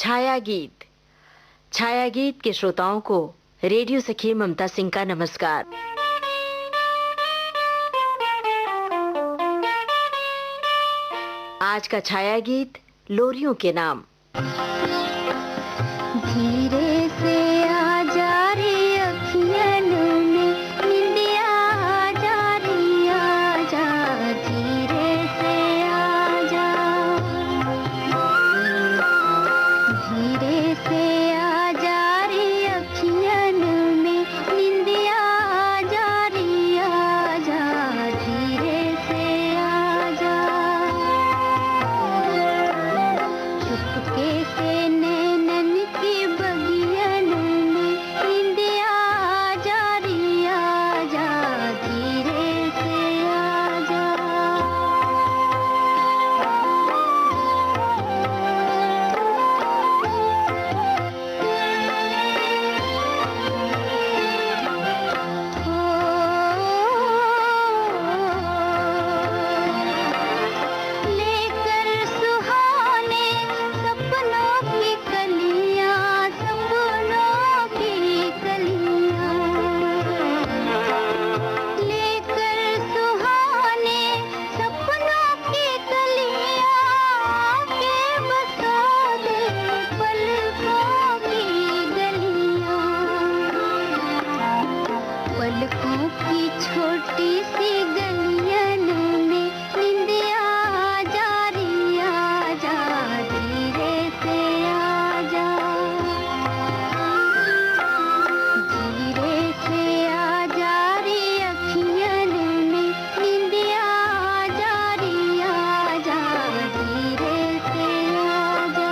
छाया गीत। छाया गीत के श्रोताओं को रेडियो सखी ममता सिंह का नमस्कार। आज का छाया गीत लोरियों के नाम। धीरे से आ जा रे अखियन में निंदिया आ जा रे आजा, धीरे से आ जा, धीरे से आ जा रे अखियन में निंदिया आ जा रे आजा, धीरे से आ जा, चुपके से नैनन की बगियन में निंदिया आ जा रे आजा, धीरे से आ जा, लेकर सुहाने सपनों की कलियां, सपनों की कलियां, लेकर सुहाने सपनों की कलियां, के बसा दे पलकों की गलियां, पलकों की छोटी सी गलियन में निंदिया आ जा रे आजा, धीरे से आ जा, धीरे से आ जा रे अखियन में निंदिया आ जा रे आजा, धीरे से आ जा।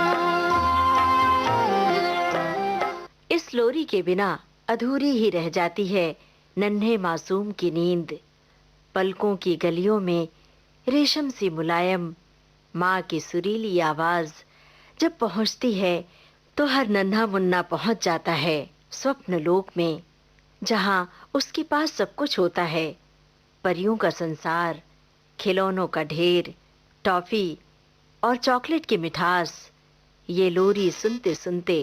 इस लोरी के बिना अधूरी ही रह जाती है नन्हे मासूम की नींद। पलकों की गलियों में रेशम सी मुलायम माँ की सुरीली आवाज जब पहुंचती है तो हर नन्हा मुन्ना पहुंच जाता है स्वप्न लोक में, जहां उसके पास सब कुछ होता है। परियों का संसार, खिलौनों का ढेर, टॉफी और चॉकलेट की मिठास। ये लोरी सुनते सुनते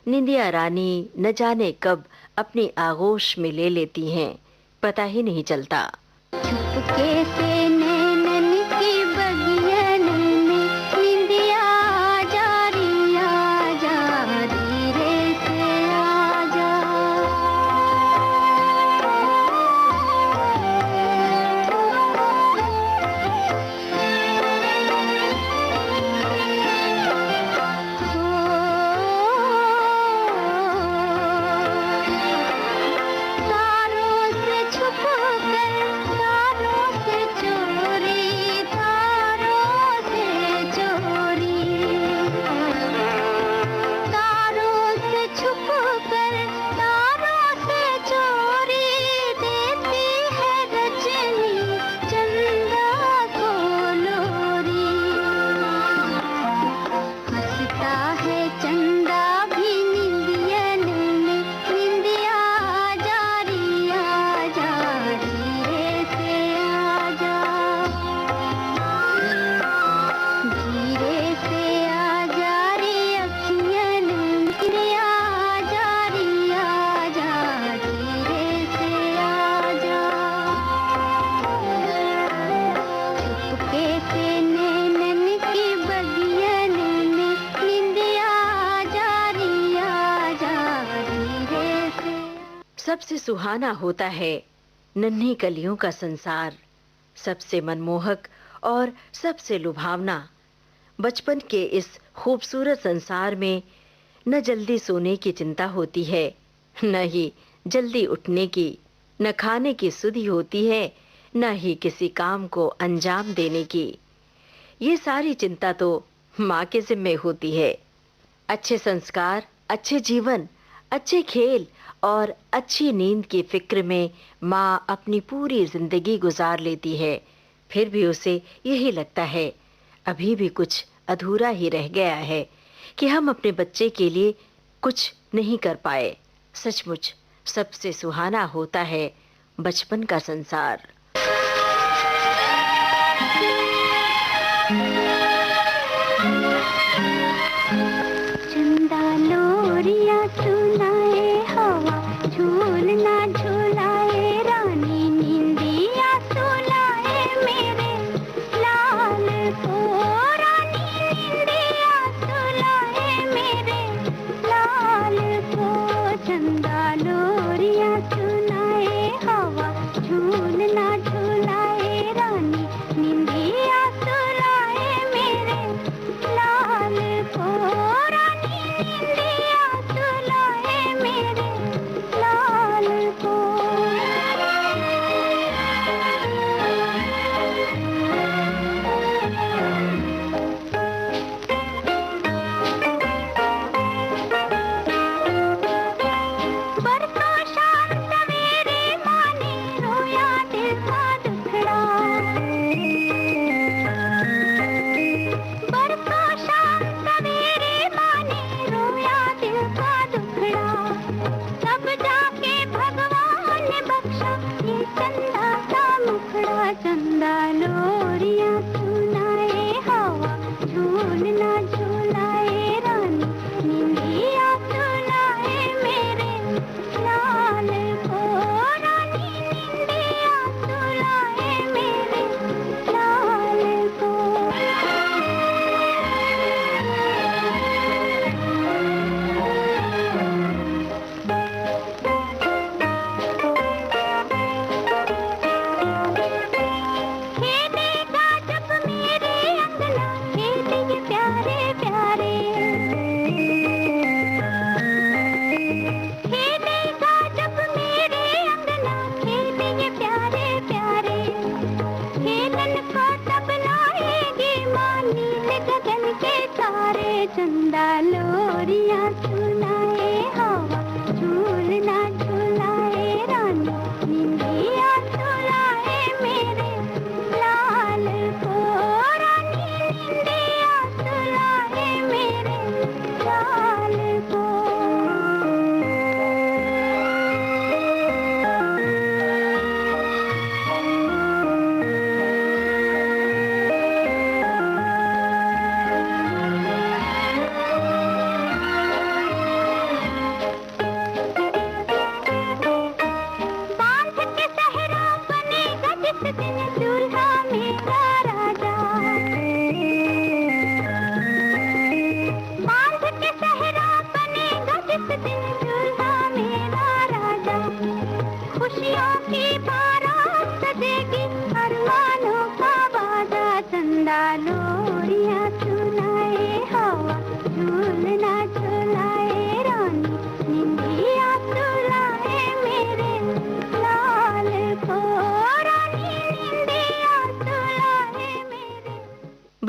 निंदिया रानी न जाने कब अपनी आगोश में ले लेती हैं, पता ही नहीं चलता। चुपके से नैनन की बगियन में निंदिया आ जा रे आजा, धीरे से आ जा, तारों से छुप कर, तारों से चोरी, तारों से चोरी, तारों से छुप कर, तारों से चोरी, देती है रजनी चंदा को लोरी, हंसता है चंदा भी निंदियन में निंदिया आ जा रे आजा, धीरे से आ जा, धीरे से आ जा रे अखियन में निंदिया आ जा रे आजा, धीरे से आ जा, चुपके से नैनन की बगियन में निंदिया आ जा रे आजा, धीरे से। सबसे सुहाना होता है नन्ही कलियों का संसार, सबसे मनमोहक और सबसे लुभावना। बचपन के इस खूबसूरत संसार में न जल्दी सोने की चिंता होती है, न ही जल्दी उठने की, न खाने की सुधि होती है, न ही किसी काम को अंजाम देने की। ये सारी चिंता तो माँ के जिम्मे होती है। अच्छे संस्कार, अच्छे जीवन, अच्छे खेल और अच्छी नींद की फिक्र में माँ अपनी पूरी जिंदगी गुजार लेती है। फिर भी उसे यही लगता है अभी भी कुछ अधूरा ही रह गया है कि हम अपने बच्चे के लिए कुछ नहीं कर पाए। सचमुच सबसे सुहाना होता है बचपन का संसार। चंदा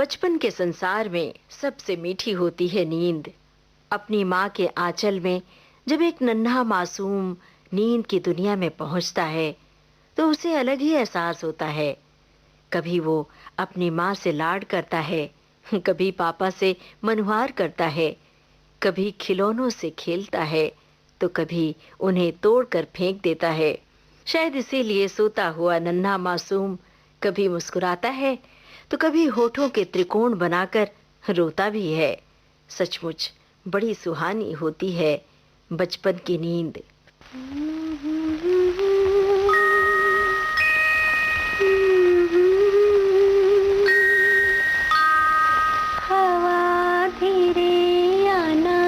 बचपन के संसार में सबसे मीठी होती है नींद। अपनी माँ के आंचल में जब एक नन्हा मासूम नींद की दुनिया में पहुंचता है, तो उसे अलग ही एहसास होता है। कभी वो अपनी माँ से लाड करता है, कभी पापा से मनुहार करता है, कभी खिलौनों से खेलता है, तो कभी उन्हें तोड़कर फेंक देता है। शायद इसीलिए सोता हुआ नन्हा मासूम कभी मुस्कुराता है, तो कभी होठों के त्रिकोण बनाकर रोता भी है। सचमुच बड़ी सुहानी होती है बचपन की नींद। हवा धीरे आना,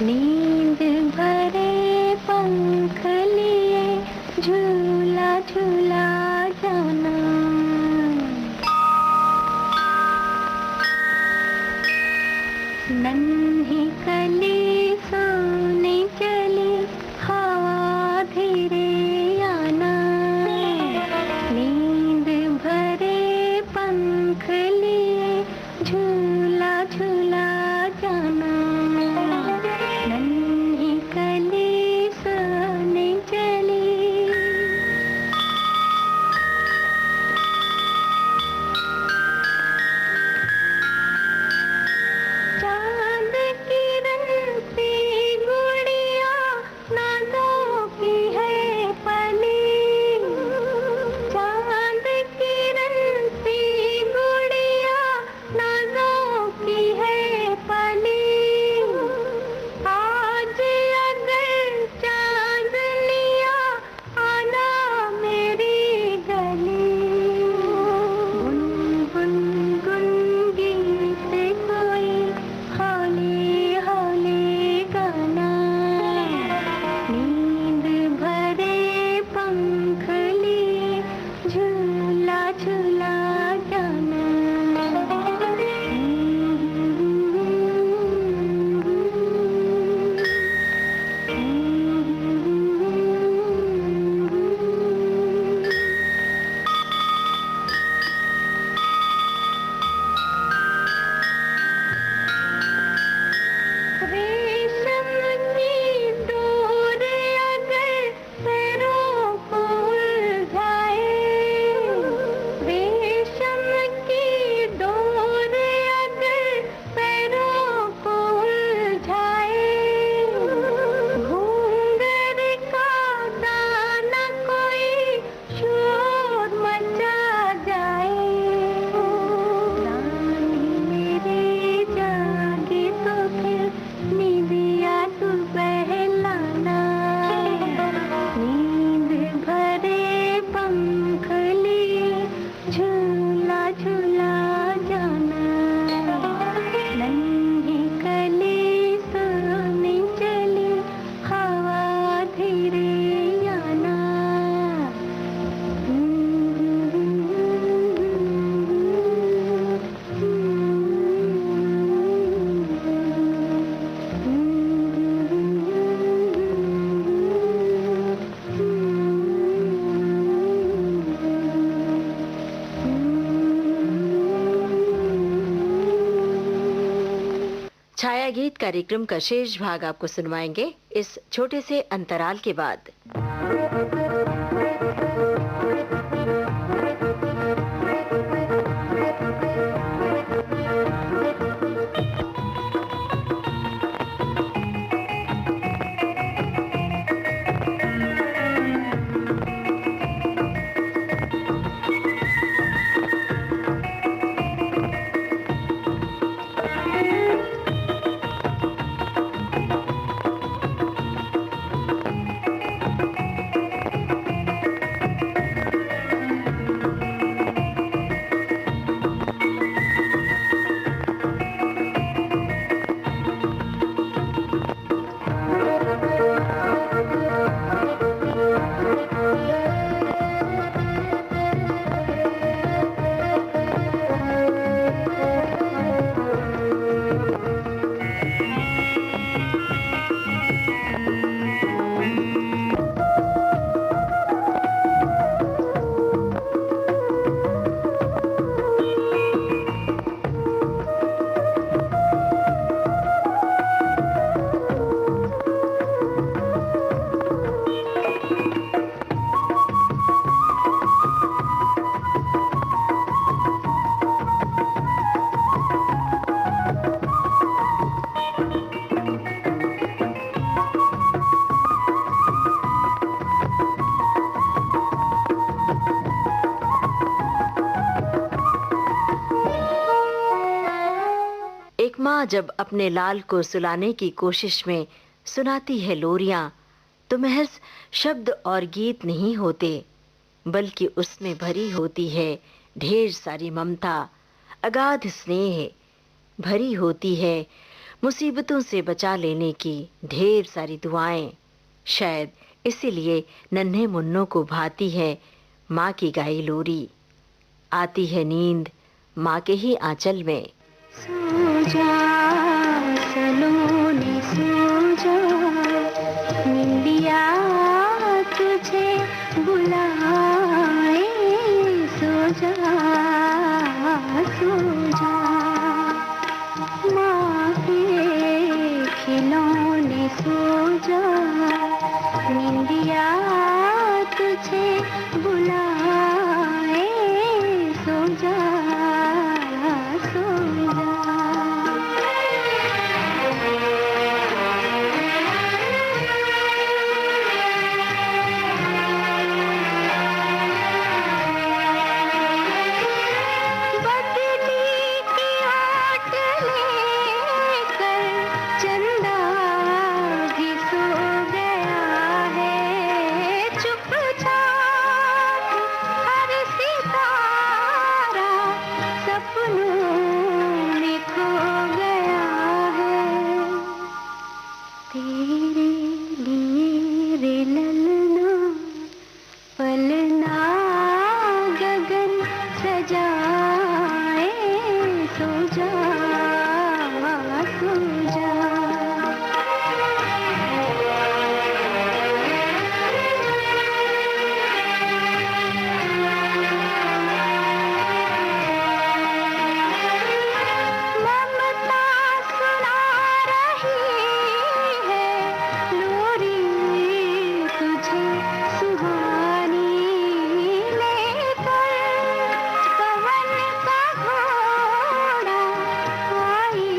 नींद भरे पंख लिए झूला झूला जाना। नन्ही कली सोने चली, हवा धीरे आना, नींद भरे पंख लिए झूला झूला जाना। नन्ही कली सोने चली। चांद किरण सी गुड़िया नादों की है पली। चांद किरण सी गुड़िया नादों की है पली। आज अगर चांदनिया आना मेरी गली। गुन गुन गुन गीत कोई हौले हौले गाना। नींद भरे पंख लिए झूला झूला जाना। रेशम की डोर अगर पैरों को उलझाए। रेशम की डोर अगर पैरों को उलझाए। घूंघर का दाना कोई शोर मचा जाए। रानी मेरे जागे तो फिर नींदिया तू बहलाना। नींद भरे पंख लिए झूला झूला जाना। नन्ही कली सोने चली, हवा धीरे आना। छाया गीत कार्यक्रम का शेष भाग आपको सुनवाएंगे इस छोटे से अंतराल के बाद। माँ जब अपने लाल को सुलाने की कोशिश में सुनाती है लोरियां, तो महज शब्द और गीत नहीं होते, बल्कि उसमें भरी होती है ढेर सारी ममता, अगाध स्नेह, भरी होती है मुसीबतों से बचा लेने की ढेर सारी दुआएं। शायद इसीलिए नन्हे मुन्नों को भाती है माँ की गाई लोरी। आती है नींद माँ के ही आंचल में। सो जा सलोने सो जा, निंदिया तुझे बुलाए। सो जा सो जा, माँ के खिलौने सो जा, निंदिया तुझे बुलाए। सो जा सो जा। बदली की आट लेकर चंदा भी सो गया है। चुपचाप हर सितारा सपनों में खो गया है। तेरे लिए रे ललना, पलना गगन सजाए। सो जा सो जा। ममता सुना रही है लोरी तुझे सुहानी, लेकर पवन का घोड़ा आई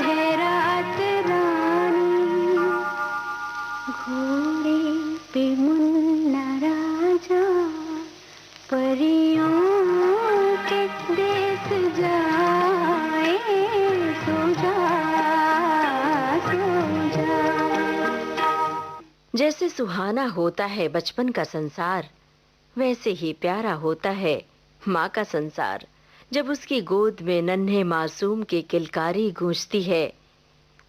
है रात रानी। घोड़े पे मुन्ना राजा परियों के देश जाए। सो जा सो जा। जैसे सुहाना होता है बचपन का संसार, वैसे ही प्यारा होता है माँ का संसार। जब उसकी गोद में नन्हे मासूम की किलकारी गूंजती है,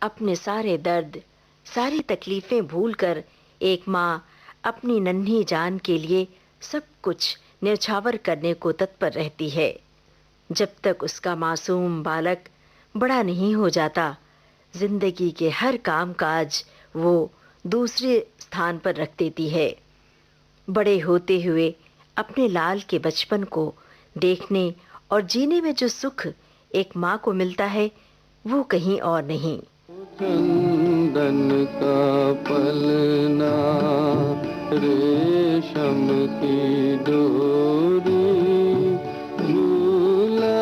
अपने सारे दर्द, सारी तकलीफें भूलकर एक माँ अपनी नन्ही जान के लिए सब कुछ न्यौछावर करने को तत्पर रहती है। जब तक उसका मासूम बालक बड़ा नहीं हो जाता, जिंदगी के हर काम काज वो दूसरे स्थान पर रख देती है। बड़े होते हुए अपने लाल के बचपन को देखने और जीने में जो सुख एक माँ को मिलता है, वो कहीं और नहीं। चंदन का पलना, रेशम की डोरी, झूला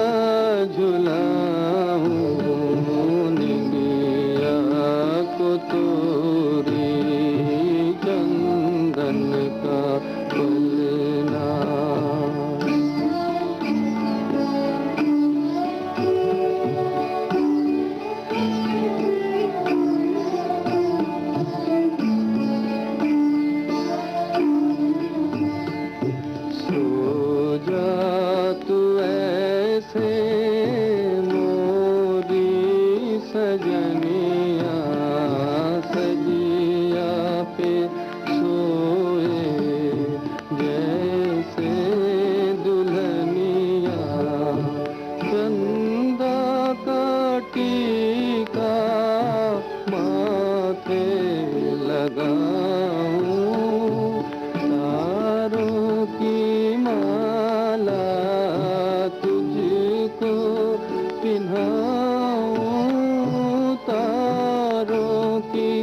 झुलाऊं निंदिया को तोरी। चंदन का पलना। सो जा तू ऐसे मोरी सजनिया, सजिया पे सोए जैसे दुल्हनिया। चंदा का टीका माथे लगाऊं, तारों की माला तुझको पिन्हाऊं, तारों की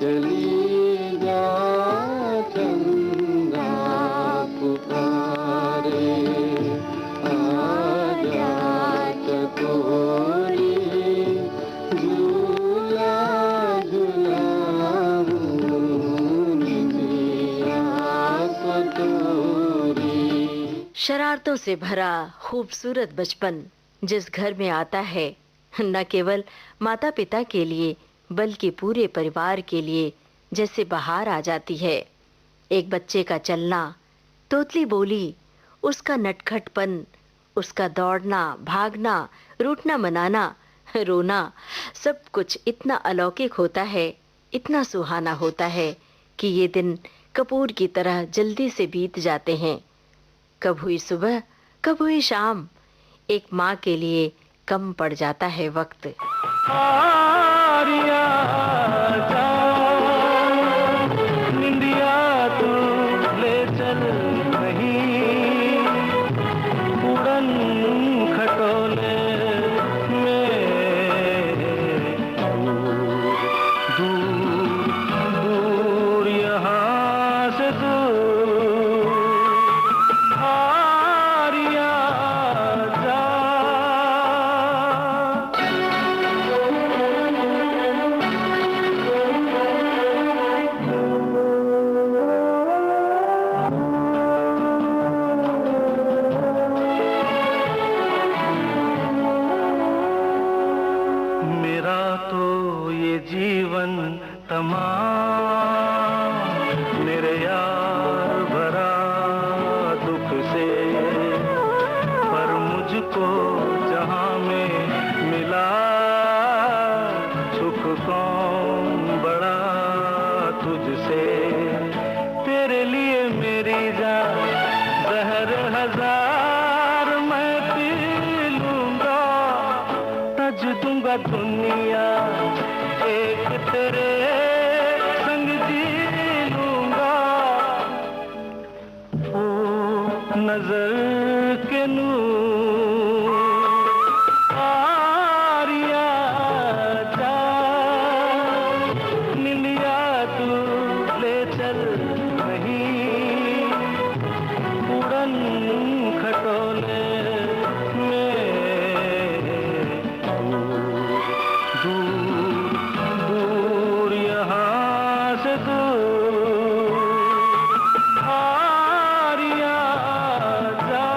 चली जा चंदा पुकारे आजा चकोरी झूला झूलाऊं निदिया सतोरी। शरारतों से भरा खूबसूरत बचपन जिस घर में आता है, न केवल माता पिता के लिए बल्कि पूरे परिवार के लिए जैसे बहार आ जाती है। एक बच्चे का चलना, तोतली बोली, उसका नटखटपन, उसका दौड़ना, भागना, रूठना मनाना, रोना, सब कुछ इतना अलौकिक होता है, इतना सुहाना होता है कि ये दिन कपूर की तरह जल्दी से बीत जाते हैं। कब हुई सुबह, कब हुई शाम, एक माँ के लिए कम पड़ जाता है वक्त। आरिया जा निंदिया तू ले चल कहीं उड़न खटोले में दूर दूर यहाँ से दूर आरिया जा। मेरा तो ये जीवन तमाम मेरे यार भरा दुख से, पर मुझको जहां में मिला सुख कौन बड़ा तुझसे। तेरे लिए मेरी जान जहर हजार मैं पी लूंगा, तज दूंगा दुनिया एक तेरे संग जी लूंगा। ओ नजर के नूर आरिया जा निंदिया तू ले चल कहीं उड़न खटोले में दूर दूर यहाँ से दूर आरिया जा।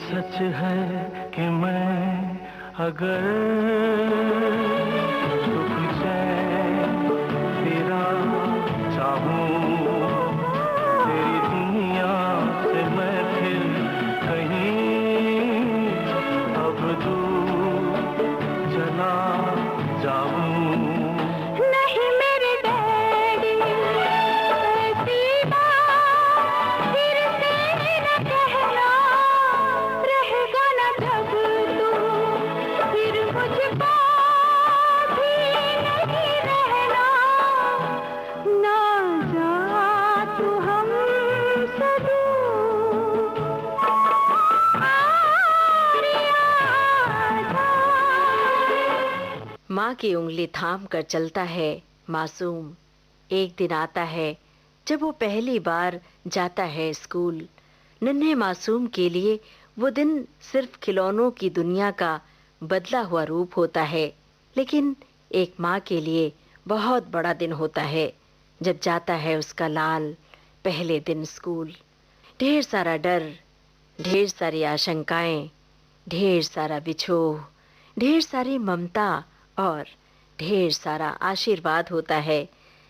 सच है कि मैं अगर सुख चैन तेरा चाहूं, तेरी दुनिया से मैं फिर कहीं अब दूर चला जाऊं। नहीं मेरे डैडी ऐसी बात माँ की उंगली थाम कर चलता है मासूम। एक दिन आता है जब वो पहली बार जाता है स्कूल। नन्हे मासूम के लिए वो दिन सिर्फ खिलौनों की दुनिया का बदला हुआ रूप होता है, लेकिन एक माँ के लिए बहुत बड़ा दिन होता है जब जाता है उसका लाल पहले दिन स्कूल। ढेर सारा डर, ढेर सारी आशंकाएं, ढेर सारा बिछोह, ढेर सारी ममता और ढेर सारा आशीर्वाद होता है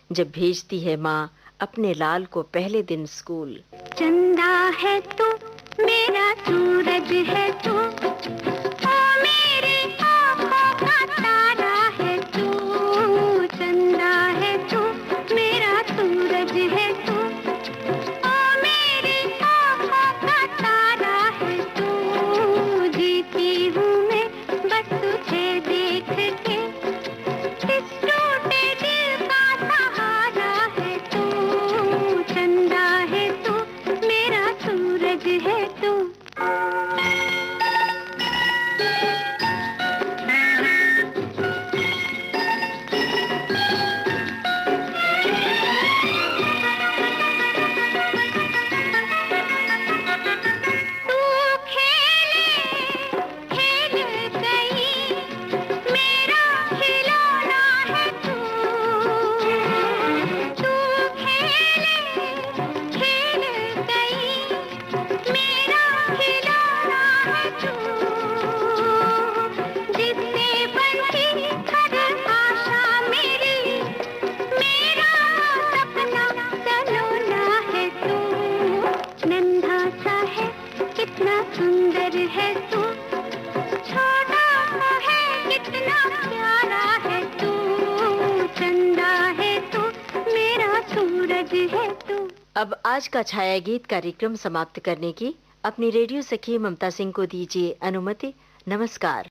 जब भेजती है माँ अपने लाल को पहले दिन स्कूल। चंदा है तू, मेरा सूरज है तू, ओ मेरी आँखों का तारा है तू। चंदा है तू, मेरा सूरज है तू, ओ मेरी आँखों का तारा है तू। जीती हूँ मैं बस तुझे देख के, इस टूटे दिल का सहारा है तू। चंदा है तू, मेरा सूरज है तू। तू खेले खेल गई, मेरा खिलौना है तू। तू खेले खेल गई, मेरा खिलौना है तू। जिससे बनती हर आशा मेरी, मेरा सपना सलोना है तू। नन्हा सा है कितना सुंदर है तू, छोटा सा है कितना प्यारा है तू। चंदा है तू, मेरा सूरज है तू। अब आज का छाया गीत कार्यक्रम समाप्त करने की अपनी रेडियो सखी ममता सिंह को दीजिए अनुमति। नमस्कार।